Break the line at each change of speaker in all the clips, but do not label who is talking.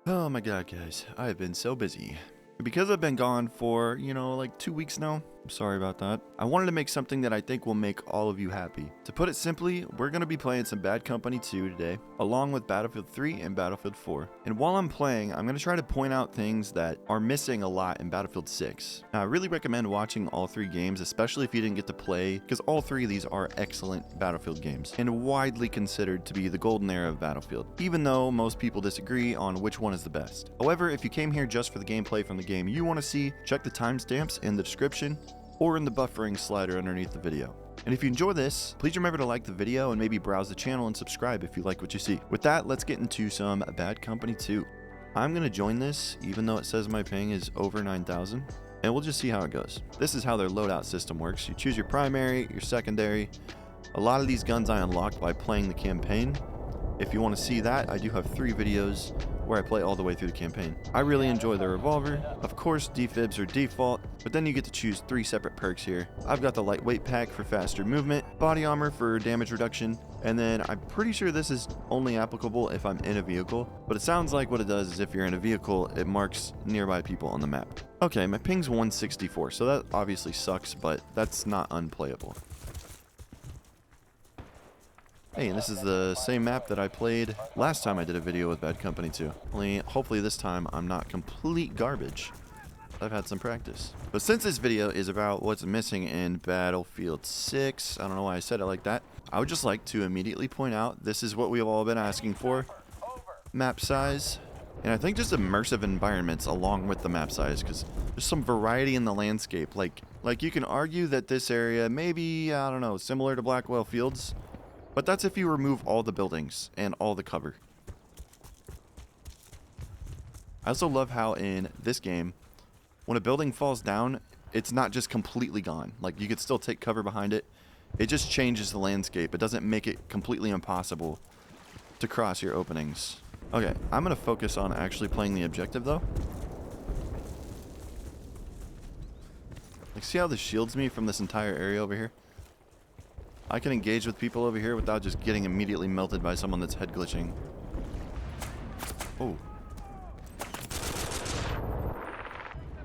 Oh my god, guys, I have been so busy. Because I've been gone for, like 2 weeks now, I'm sorry about that. I wanted to make something that I think will make all of you happy. To put it simply, we're going to be playing some Bad Company 2 today, along with Battlefield 3 and Battlefield 4. And while I'm playing, I'm going to try to point out things that are missing a lot in Battlefield 6. Now, I really recommend watching all 3 games, especially if you didn't get to play, because all 3 of these are excellent Battlefield games, and widely considered to be the golden era of Battlefield, even though most people disagree on which one is the best. However, if you came here just for the gameplay from the game you want to see, check the timestamps in the description or in the buffering slider underneath the video. And if you enjoy this, please remember to like the video and maybe browse the channel and subscribe if you like what you see. With that, let's get into some Bad Company 2. I'm going to join this, even though it says my ping is over 9,000, and we'll just see how it goes. This is how their loadout system works. You choose your primary, your secondary. A lot of these guns I unlocked by playing the campaign. If you want to see that, I do have 3 videos where I play all the way through the campaign. I really enjoy the revolver. Of course, defibs are default, but then you get to choose 3 separate perks here. I've got the lightweight pack for faster movement, body armor for damage reduction, and then I'm pretty sure this is only applicable if I'm in a vehicle, but it sounds like what it does is if you're in a vehicle, it marks nearby people on the map. Okay, my ping's 164, so that obviously sucks, but that's not unplayable. Hey, and this is the same map that I played last time I did a video with Bad Company 2. Only, hopefully this time I'm not complete garbage. I've had some practice. But since this video is about what's missing in Battlefield 6, I don't know why I said it like that, I would just like to immediately point out this is what we've all been asking for. Map size. And I think just immersive environments along with the map size, because there's some variety in the landscape. Like you can argue that this area maybe, I don't know, similar to Blackwell Fields. But that's if you remove all the buildings and all the cover. I also love how in this game, when a building falls down, it's not just completely gone. Like, you could still take cover behind it. It just changes the landscape. It doesn't make it completely impossible to cross your openings. Okay, I'm going to focus on actually playing the objective, though. Like, see how this shields me from this entire area over here? I can engage with people over here without just getting immediately melted by someone that's head glitching. Oh.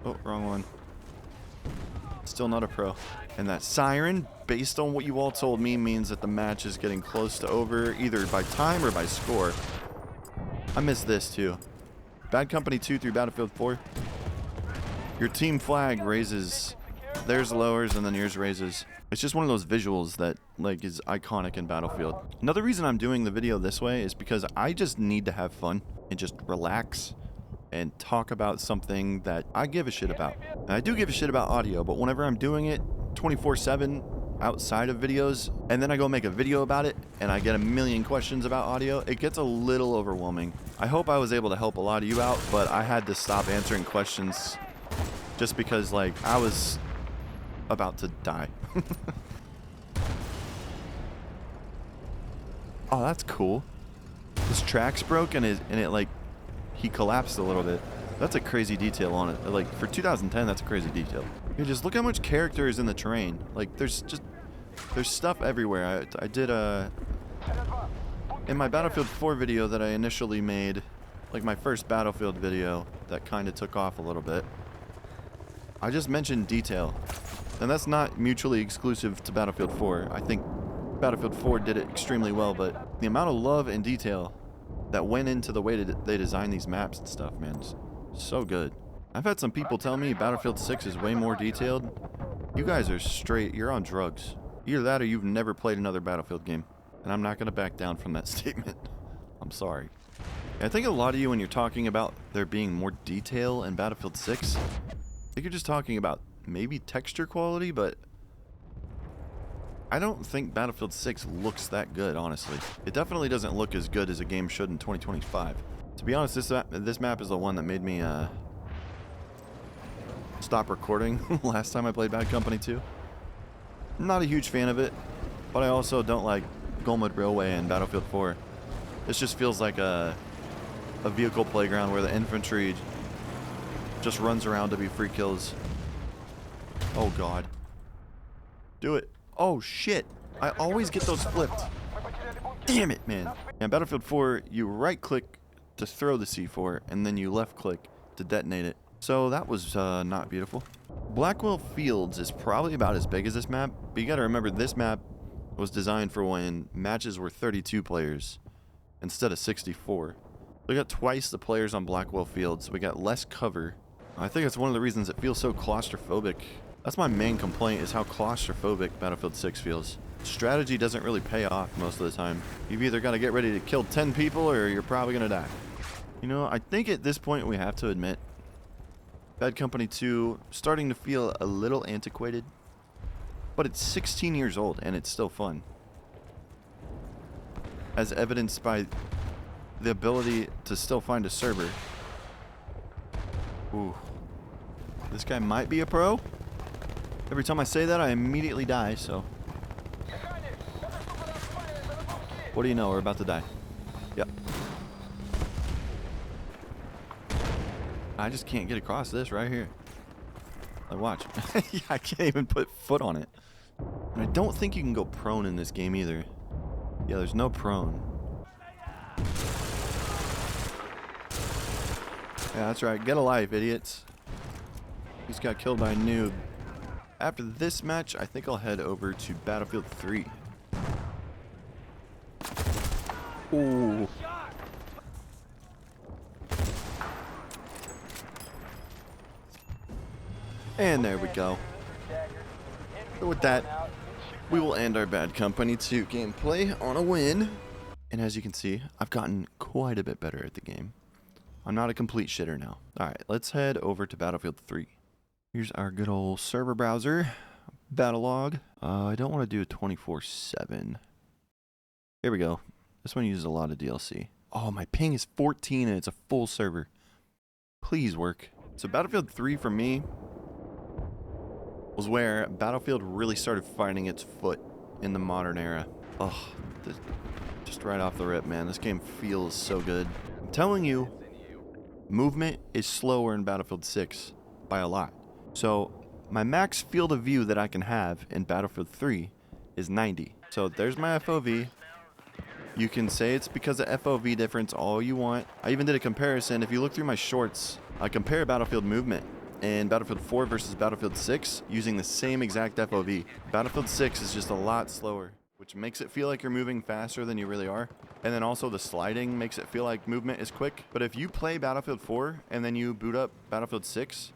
Oh, wrong one. Still not a pro. And that siren, based on what you all told me, means that the match is getting close to over, either by time or by score. I missed this too. Bad Company 2 through Battlefield 4. Your team flag raises, theirs lowers, and then yours raises. It's just one of those visuals that is iconic in Battlefield. Another reason I'm doing the video this way is because I just need to have fun and just relax and talk about something that I give a shit about. And I do give a shit about audio, but whenever I'm doing it 24/7 outside of videos, and then I go make a video about it and I get a million questions about audio, it gets a little overwhelming. I hope I was able to help a lot of you out, but I had to stop answering questions just because I was about to die. Oh, that's cool. His tracks broke and he collapsed a little bit. That's a crazy detail on it. For 2010, that's a crazy detail. You just look how much character is in the terrain. There's stuff everywhere. I did in my Battlefield 4 video that I initially made, my first Battlefield video that kind of took off a little bit. I just mentioned detail. And that's not mutually exclusive to Battlefield 4. I think Battlefield 4 did it extremely well, but the amount of love and detail that went into the way that they designed these maps and stuff, man, is so good. I've had some people tell me Battlefield 6 is way more detailed. You guys are straight, you're on drugs. Either that or you've never played another Battlefield game. And I'm not going to back down from that statement. I'm sorry. I think a lot of you, when you're talking about there being more detail in Battlefield 6, I think you're just talking about maybe texture quality, but I don't think Battlefield 6 looks that good, honestly. It definitely doesn't look as good as a game should in 2025. To be honest, this map is the one that made me stop recording last time I played Bad Company 2. I'm not a huge fan of it, but I also don't like Gulmud Railway and Battlefield 4. This just feels like a vehicle playground where the infantry just runs around to be free kills. Oh god. Do it. Oh shit. I always get those flipped. Damn it, man. And Battlefield 4, you right click to throw the C4, and then you left click to detonate it. So that was not beautiful. Blackwell Fields is probably about as big as this map, but you gotta remember this map was designed for when matches were 32 players instead of 64. We got twice the players on Blackwell Fields, so we got less cover. I think that's one of the reasons it feels so claustrophobic. That's my main complaint, is how claustrophobic Battlefield 6 feels. Strategy doesn't really pay off most of the time. You've either got to get ready to kill 10 people or you're probably gonna die. You know, I think at this point we have to admit Bad Company 2 starting to feel a little antiquated, but it's 16 years old and it's still fun. As evidenced by the ability to still find a server. Ooh. This guy might be a pro. Every time I say that, I immediately die, so. What do you know? We're about to die. Yep. I just can't get across this right here. Like, watch. Yeah, I can't even put foot on it. And I don't think you can go prone in this game either. Yeah, there's no prone. Yeah, that's right. Get a life, idiots. He's got killed by a noob. After this match, I think I'll head over to Battlefield 3. Ooh. And there we go. So with that, we will end our Bad Company 2 gameplay on a win. And as you can see, I've gotten quite a bit better at the game. I'm not a complete shitter now. Alright, let's head over to Battlefield 3. Here's our good old server browser. Battle log. I don't want to do a 24/7. Here we go. This one uses a lot of DLC. Oh, my ping is 14 and it's a full server. Please work. So Battlefield 3 for me was where Battlefield really started finding its foot in the modern era. Oh, just right off the rip, man. This game feels so good. I'm telling you, movement is slower in Battlefield 6 by a lot. So my max field of view that I can have in Battlefield 3 is 90. So there's my FOV. You can say it's because of FOV difference all you want. I even did a comparison. If you look through my shorts, I compare Battlefield movement in Battlefield 4 versus Battlefield 6 using the same exact FOV. Battlefield 6 is just a lot slower, which makes it feel like you're moving faster than you really are. And then also the sliding makes it feel like movement is quick. But if you play Battlefield 4 and then you boot up Battlefield 6,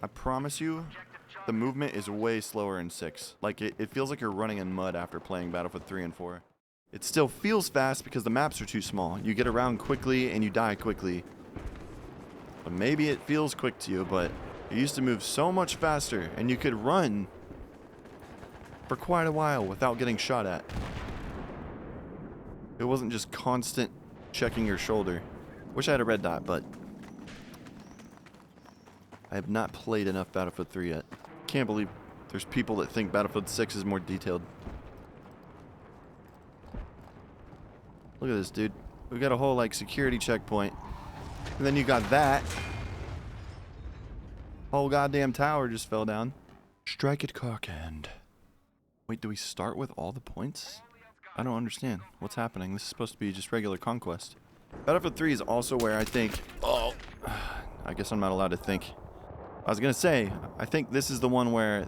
I promise you, the movement is way slower in 6. Like, it feels like you're running in mud after playing Battlefield 3 and 4. It still feels fast because the maps are too small. You get around quickly and you die quickly. But maybe it feels quick to you, but it used to move so much faster, and you could run for quite a while without getting shot at. It wasn't just constant checking your shoulder. Wish I had a red dot, but I have not played enough Battlefield 3 yet. Can't believe there's people that think Battlefield 6 is more detailed. Look at this, dude. We got a whole, like, security checkpoint. And then you got that. Whole goddamn tower just fell down. Strike it, Cockend. Wait, do we start with all the points? I don't understand. What's happening? This is supposed to be just regular conquest. Battlefield 3 is also where I think... Oh, I guess I'm not allowed to think. I was gonna say, I think this is the one where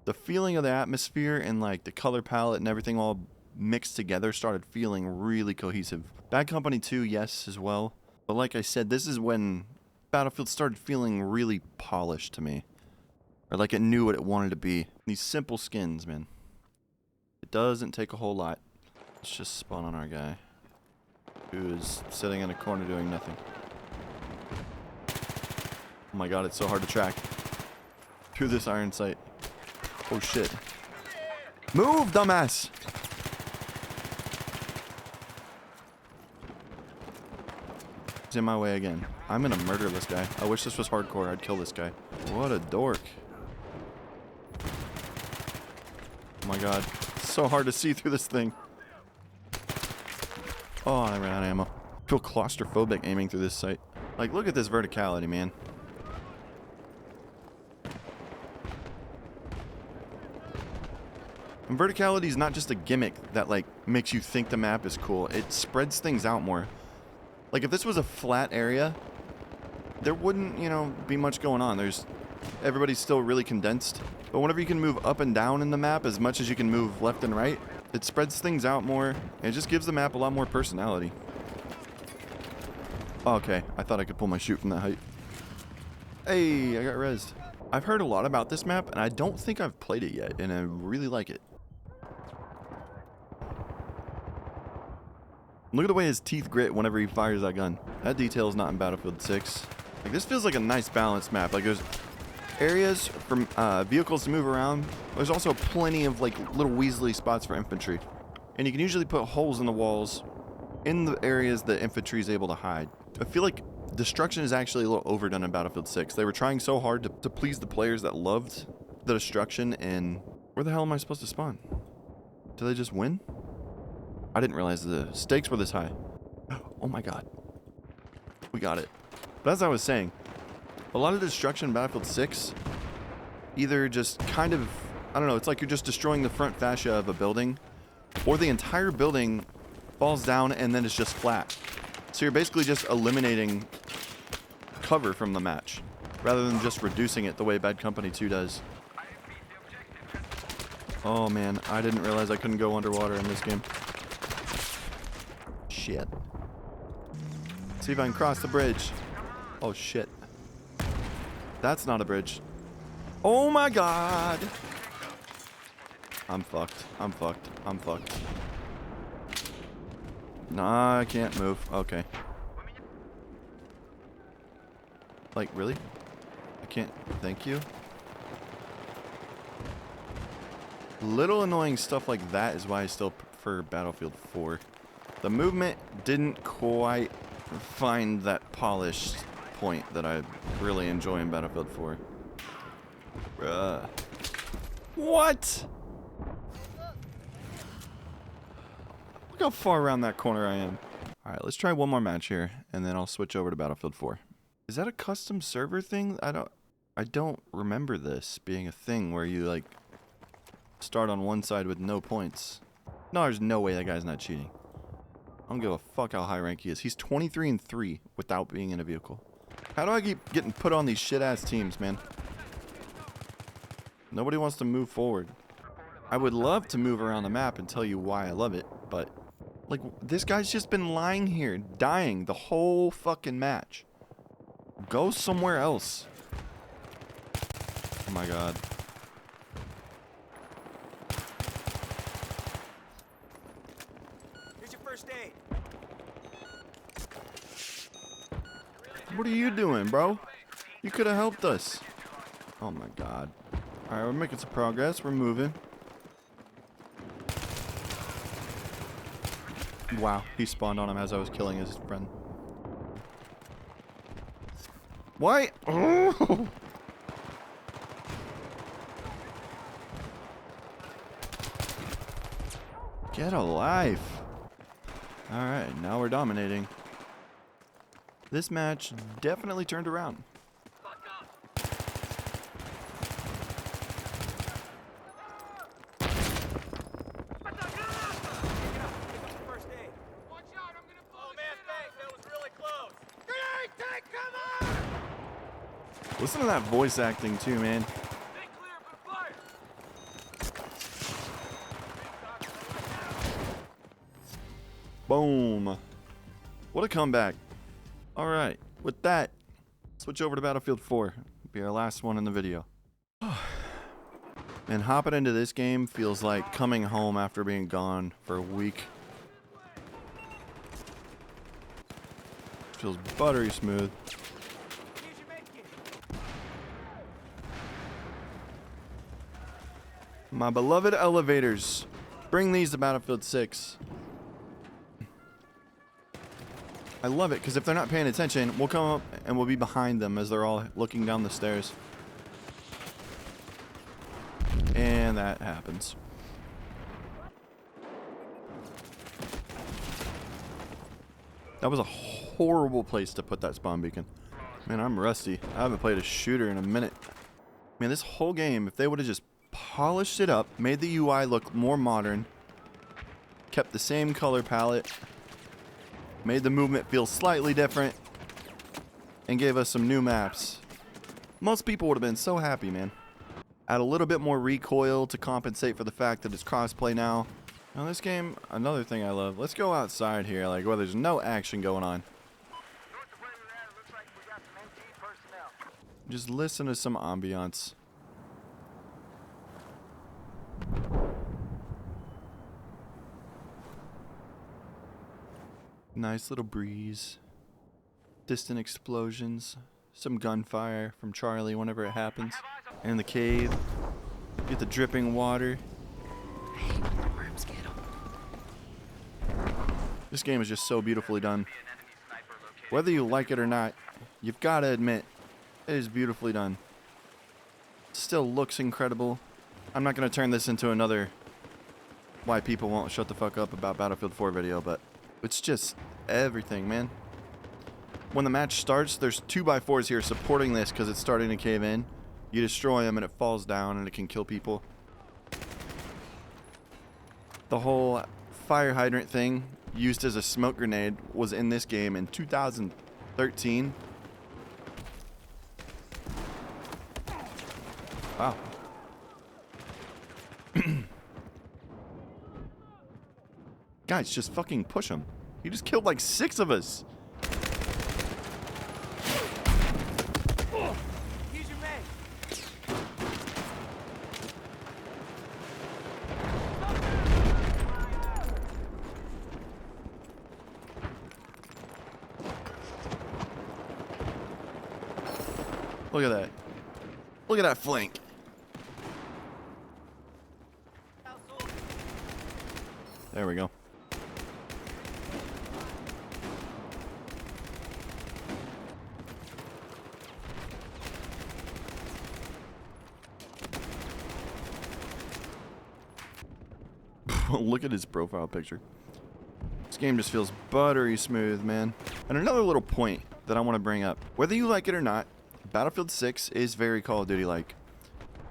the feeling of the atmosphere and like the color palette and everything all mixed together started feeling really cohesive. Bad Company 2, yes, as well. But like I said, this is when Battlefield started feeling really polished to me. Or like it knew what it wanted to be. These simple skins, man. It doesn't take a whole lot. Let's just spawn on our guy, who is sitting in a corner doing nothing. Oh my god, it's so hard to track through this iron sight. Oh shit. Move, dumbass! He's in my way again. I'm gonna murder this guy. I wish this was hardcore. I'd kill this guy. What a dork. Oh my god. It's so hard to see through this thing. Oh, I ran out of ammo. I feel claustrophobic aiming through this sight. Like, look at this verticality, man. And verticality is not just a gimmick that, like, makes you think the map is cool. It spreads things out more. Like, if this was a flat area, there wouldn't, you know, be much going on. Everybody's still really condensed. But whenever you can move up and down in the map as much as you can move left and right, it spreads things out more. And it just gives the map a lot more personality. Oh, okay, I thought I could pull my chute from that height. Hey, I got rezzed. I've heard a lot about this map, and I don't think I've played it yet, and I really like it. Look at the way his teeth grit whenever he fires that gun. That detail is not in Battlefield 6. Like, this feels like a nice balanced map. Like, there's areas for vehicles to move around. There's also plenty of, like, little weaselly spots for infantry. And you can usually put holes in the walls in the areas that infantry is able to hide. I feel like destruction is actually a little overdone in Battlefield 6. They were trying so hard to please the players that loved the destruction, and where the hell am I supposed to spawn? Do they just win? I didn't realize the stakes were this high. Oh my god. We got it. But as I was saying, a lot of destruction in Battlefield 6 either just kind of, I don't know, it's like you're just destroying the front fascia of a building, or the entire building falls down and then it's just flat. So you're basically just eliminating cover from the match, rather than just reducing it the way Bad Company 2 does. Oh man, I didn't realize I couldn't go underwater in this game. Shit. See if I can cross the bridge. Oh shit. That's not a bridge. Oh my god! I'm fucked. I'm fucked. I'm fucked. Nah, I can't move. Okay. Like, really? I can't. Thank you. Little annoying stuff like that is why I still prefer Battlefield 4. The movement didn't quite find that polished point that I really enjoy in Battlefield 4. Bruh. What? Look how far around that corner I am. Alright, let's try one more match here, and then I'll switch over to Battlefield 4. Is that a custom server thing? I don't remember this being a thing where you, like, start on one side with no points. No, there's no way that guy's not cheating. I don't give a fuck how high rank he is. He's 23-3 without being in a vehicle. How do I keep getting put on these shit-ass teams, man? Nobody wants to move forward. I would love to move around the map and tell you why I love it, but, like, this guy's just been lying here, dying the whole fucking match. Go somewhere else. Oh my god.
Here's your first aid.
What are you doing, bro? You could have helped us. Oh my god. Alright, we're making some progress. We're moving. Wow, he spawned on him as I was killing his friend. Why? Oh. Get a life. Alright, now we're dominating. This match definitely turned around. Listen to that voice acting too, man. Boom. What a comeback. Alright, with that, switch over to Battlefield 4. Be our last one in the video. And hopping into this game feels like coming home after being gone for a week. Feels buttery smooth. My beloved elevators. Bring these to Battlefield 6. I love it because if they're not paying attention, we'll come up and we'll be behind them as they're all looking down the stairs. And that happens. That was a horrible place to put that spawn beacon. Man, I'm rusty. I haven't played a shooter in a minute. Man, this whole game, if they would have just polished it up, made the UI look more modern, kept the same color palette, made the movement feel slightly different, and gave us some new maps. Most people would have been so happy, man. Add a little bit more recoil to compensate for the fact that it's crossplay now. Now this game, another thing I love, let's go outside here, like where there's no action going on. Just listen to some ambiance. Nice little breeze. Distant explosions. Some gunfire from Charlie whenever it happens. And in the cave, get the dripping water.
I hate when the worms get 'em.
This game is just so beautifully done. Whether you like it or not, you've got to admit, it is beautifully done. Still looks incredible. I'm not going to turn this into another why people won't shut the fuck up about Battlefield 4 video, but it's just everything, man. When the match starts, there's 2x4s here supporting this because it's starting to cave in. You destroy them and it falls down and it can kill people. The whole fire hydrant thing used as a smoke grenade was in this game in 2013. Wow. Guys, just fucking push him. He just killed like 6 of us.
Here's your man.
Look at that. Look at that flank. There we go. Look at his profile picture. This game just feels buttery smooth, man. And another little point that I want to bring up. Whether you like it or not, Battlefield 6 is very Call of Duty-like.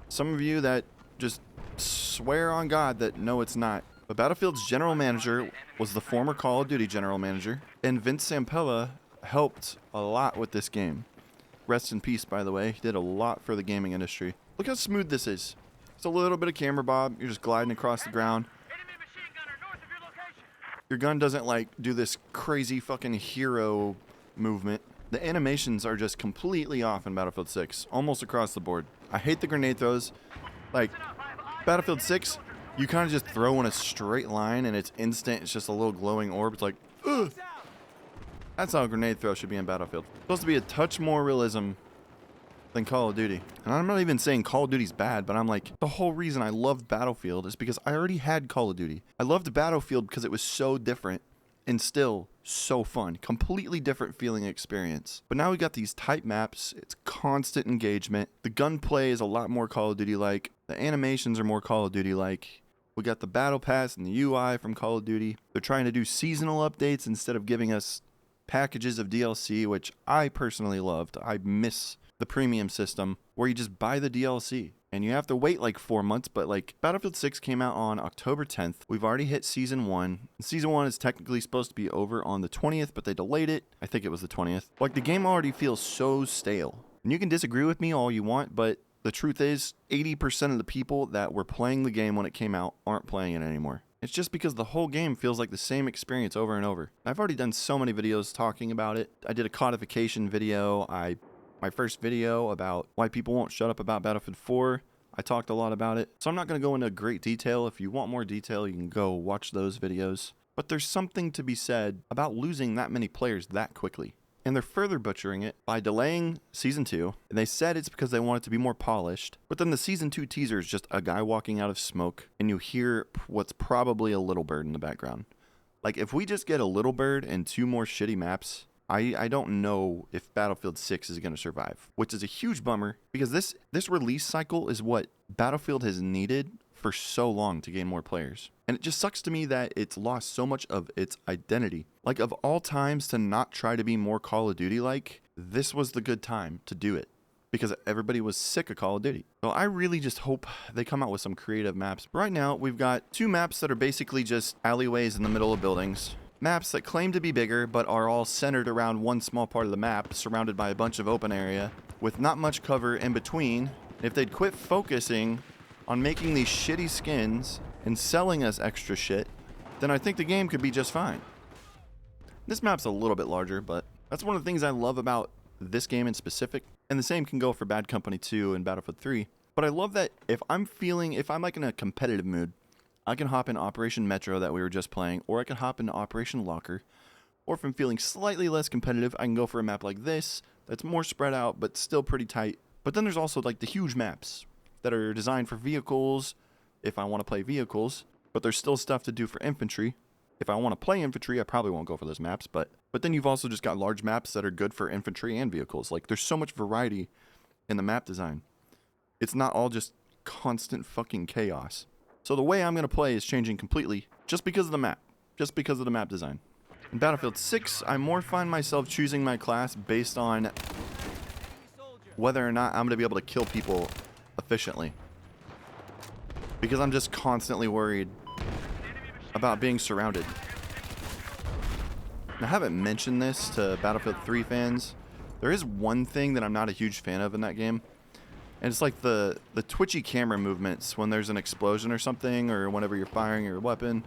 Some of you that just swear on God that no, it's not. But Battlefield's general manager was the former Call of Duty general manager, and Vince Zampella helped a lot with this game. Rest in peace, by the way. He did a lot for the gaming industry. Look how smooth this is. It's a little bit of camera bob. You're just gliding across the ground. Your gun doesn't like do this crazy fucking hero movement. The animations are just completely off in Battlefield 6, almost across the board. I hate the grenade throws. Like, Battlefield 6, you kind of just throw in a straight line and it's instant. It's just a little glowing orb. It's like, ugh. That's how a grenade throw should be in Battlefield. It's supposed to be a touch more realism than Call of Duty. And I'm not even saying Call of Duty's bad, but I'm like, the whole reason I loved Battlefield is because I already had Call of Duty. I loved Battlefield because it was so different and still so fun. Completely different feeling experience. But now we got these type maps. It's constant engagement. The gunplay is a lot more Call of Duty-like. The animations are more Call of Duty-like. We got the Battle Pass and the UI from Call of Duty. They're trying to do seasonal updates instead of giving us packages of DLC, which I personally loved. I miss the premium system where you just buy the DLC and you have to wait like 4 months. But like Battlefield 6 came out on October 10th. We've already hit season 1. Season 1 is technically supposed to be over on the 20th, but they delayed it. I think it was the 20th. Like, the game already feels so stale. And you can disagree with me all you want, but the truth is 80% of the people that were playing the game when it came out aren't playing it anymore. It's just because the whole game feels like the same experience over and over. I've already done so many videos talking about it. I did a codification video. My first video about why people won't shut up about Battlefield 4. I talked a lot about it. So I'm not going to go into great detail. If you want more detail, you can go watch those videos. But there's something to be said about losing that many players that quickly. And they're further butchering it by delaying Season 2. And they said it's because they want it to be more polished. But then the Season 2 teaser is just a guy walking out of smoke. And you hear what's probably a little bird in the background. Like, if we just get a little bird and 2 more shitty maps, I don't know if Battlefield 6 is going to survive. Which is a huge bummer. Because this release cycle is what Battlefield has needed for so long to gain more players. And it just sucks to me that it's lost so much of its identity. Like, of all times to not try to be more Call of Duty-like, this was the good time to do it. Because everybody was sick of Call of Duty. So I really just hope they come out with some creative maps. Right now, we've got 2 maps that are basically just alleyways in the middle of buildings. maps that claim to be bigger but are all centered around one small part of the map, surrounded by a bunch of open area with not much cover in between. If they'd quit focusing on making these shitty skins and selling us extra shit, then I think the game could be just fine. This map's a little bit larger, but that's one of the things I love about this game in specific, and the same can go for Bad Company 2 and Battlefield 3. But I love that if I'm like in a competitive mood, I can hop in Operation Metro that we were just playing, or I can hop into Operation Locker, or if I'm feeling slightly less competitive, I can go for a map like this that's more spread out but still pretty tight. But then there's also like the huge maps that are designed for vehicles if I want to play vehicles, but there's still stuff to do for infantry. If I want to play infantry, I probably won't go for those maps, but then you've also just got large maps that are good for infantry and vehicles. Like, there's so much variety in the map design. It's not all just constant fucking chaos. So the way I'm going to play is changing completely just because of the map, just because of the map design. In Battlefield 6, I more find myself choosing my class based on whether or not I'm going to be able to kill people efficiently. Because I'm just constantly worried about being surrounded. Now, I haven't mentioned this to Battlefield 3 fans. There is one thing that I'm not a huge fan of in that game. And it's like the twitchy camera movements when there's an explosion or something, or whenever you're firing your weapon.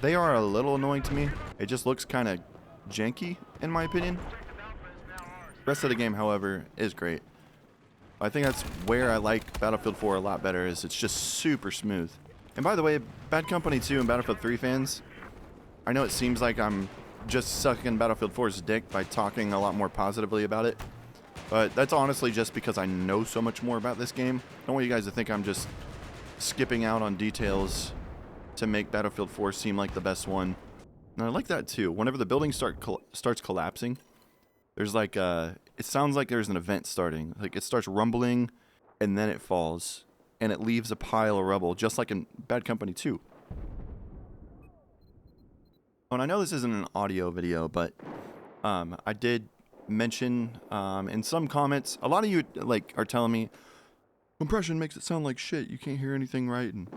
They are a little annoying to me. It just looks kind of janky, in my opinion. The rest of the game, however, is great. I think that's where I like Battlefield 4 a lot better, is it's just super smooth. And by the way, Bad Company 2 and Battlefield 3 fans, I know it seems like I'm just sucking Battlefield 4's dick by talking a lot more positively about it, but that's honestly just because I know so much more about this game. I don't want you guys to think I'm just skipping out on details to make Battlefield 4 seem like the best one. And I like that too. Whenever the building starts collapsing, there's like it sounds like there's an event starting. Like, it starts rumbling and then it falls and it leaves a pile of rubble, just like in Bad Company 2. And I know this isn't an audio video, but I did mention in some comments, a lot of you like are telling me compression makes it sound like shit, you can't hear anything right, and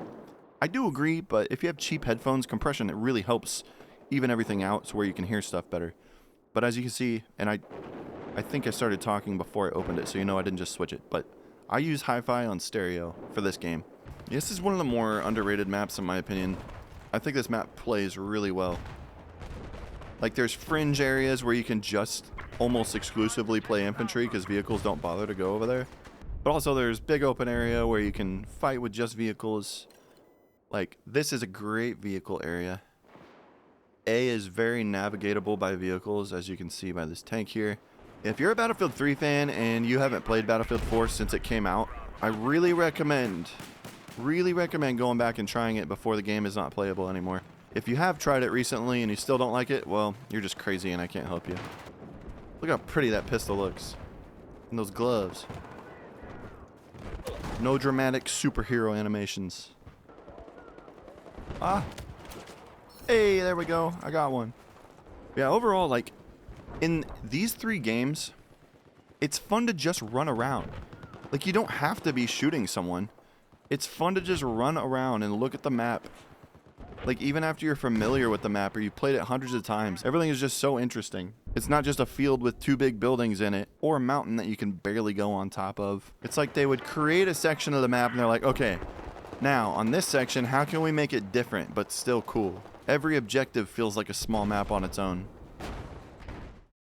I do agree, but if you have cheap headphones, compression, it really helps even everything out so where you can hear stuff better. But as you can see, and I think I started talking before I opened it, so you know I didn't just switch it, but I use hi-fi on stereo for this game. This is one of the more underrated maps in my opinion. I think this map plays really well. Like, there's fringe areas where you can just almost exclusively play infantry because vehicles don't bother to go over there. But also there's big open area where you can fight with just vehicles. Like, this is a great vehicle area. A is very navigatable by vehicles, as you can see by this tank here. If you're a Battlefield 3 fan and you haven't played Battlefield 4 since it came out, I really recommend going back and trying it before the game is not playable anymore. If you have tried it recently and you still don't like it, well, you're just crazy and I can't help you. Look how pretty that pistol looks. And those gloves. No dramatic superhero animations. Ah. Hey, there we go. I got one. Yeah, overall, like, in these 3 games, it's fun to just run around. Like, you don't have to be shooting someone. It's fun to just run around and look at the map. Like, even after you're familiar with the map or you've played it hundreds of times, everything is just so interesting. It's not just a field with 2 big buildings in it or a mountain that you can barely go on top of. It's like they would create a section of the map and they're like, okay, now on this section, how can we make it different but still cool? Every objective feels like a small map on its own.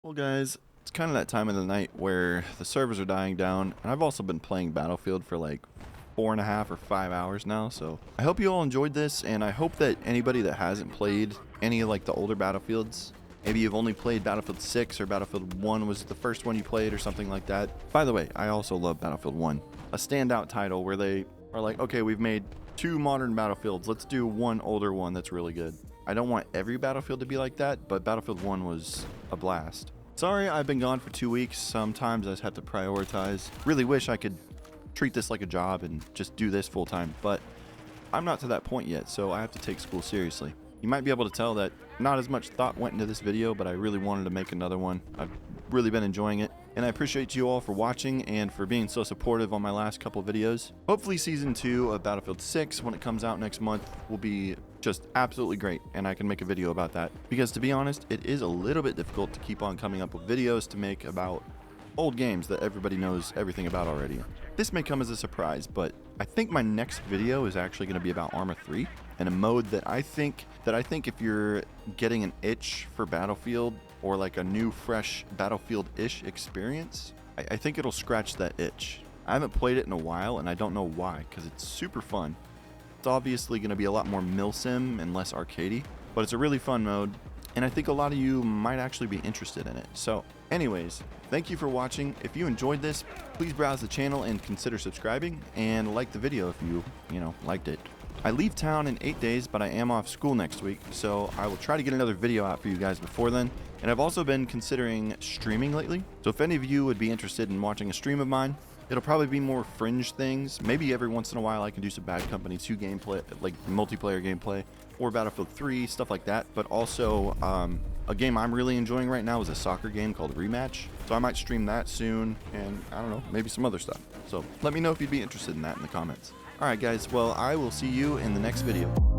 Well, guys, it's kind of that time of the night where the servers are dying down, and I've also been playing Battlefield for like 4.5 or 5 hours now, so I hope you all enjoyed this, and I hope that anybody that hasn't played any of like the older Battlefields, maybe you've only played Battlefield 6 or Battlefield 1 was the first one you played or something like that. By the way, I also love Battlefield 1, a standout title where they are like, okay, we've made 2 modern Battlefields, let's do one older one that's really good. I don't want every Battlefield to be like that, but Battlefield 1 was a blast. Sorry, I've been gone for 2 weeks. Sometimes I just have to prioritize. Really wish I could treat this like a job and just do this full time, but I'm not to that point yet, so I have to take school seriously. You might be able to tell that not as much thought went into this video, but I really wanted to make another one. I've really been enjoying it. and I appreciate you all for watching and for being so supportive on my last couple videos. Hopefully Season 2 of Battlefield 6, when it comes out next month, will be just absolutely great, and I can make a video about that. Because to be honest, it is a little bit difficult to keep on coming up with videos to make about old games that everybody knows everything about already. This may come as a surprise, but I think my next video is actually going to be about Arma 3 and a mode that I think if you're getting an itch for Battlefield or like a new fresh Battlefield-ish experience, I think it'll scratch that itch. I haven't played it in a while and I don't know why, because it's super fun. It's obviously going to be a lot more milsim and less arcadey, but it's a really fun mode, and I think a lot of you might actually be interested in it. So anyways, thank you for watching. If you enjoyed this, please browse the channel and consider subscribing, and like the video if you liked it. I leave town in 8 days, but I am off school next week, so I will try to get another video out for you guys before then. And I've also been considering streaming lately, so if any of you would be interested in watching a stream of mine, it'll probably be more fringe things. Maybe every once in a while I can do some Bad Company 2 gameplay, like multiplayer gameplay, or Battlefield 3, stuff like that. But also, a game I'm really enjoying right now is a soccer game called Rematch. So I might stream that soon, and I don't know, maybe some other stuff. So let me know if you'd be interested in that in the comments. Alright guys, well I will see you in the next video.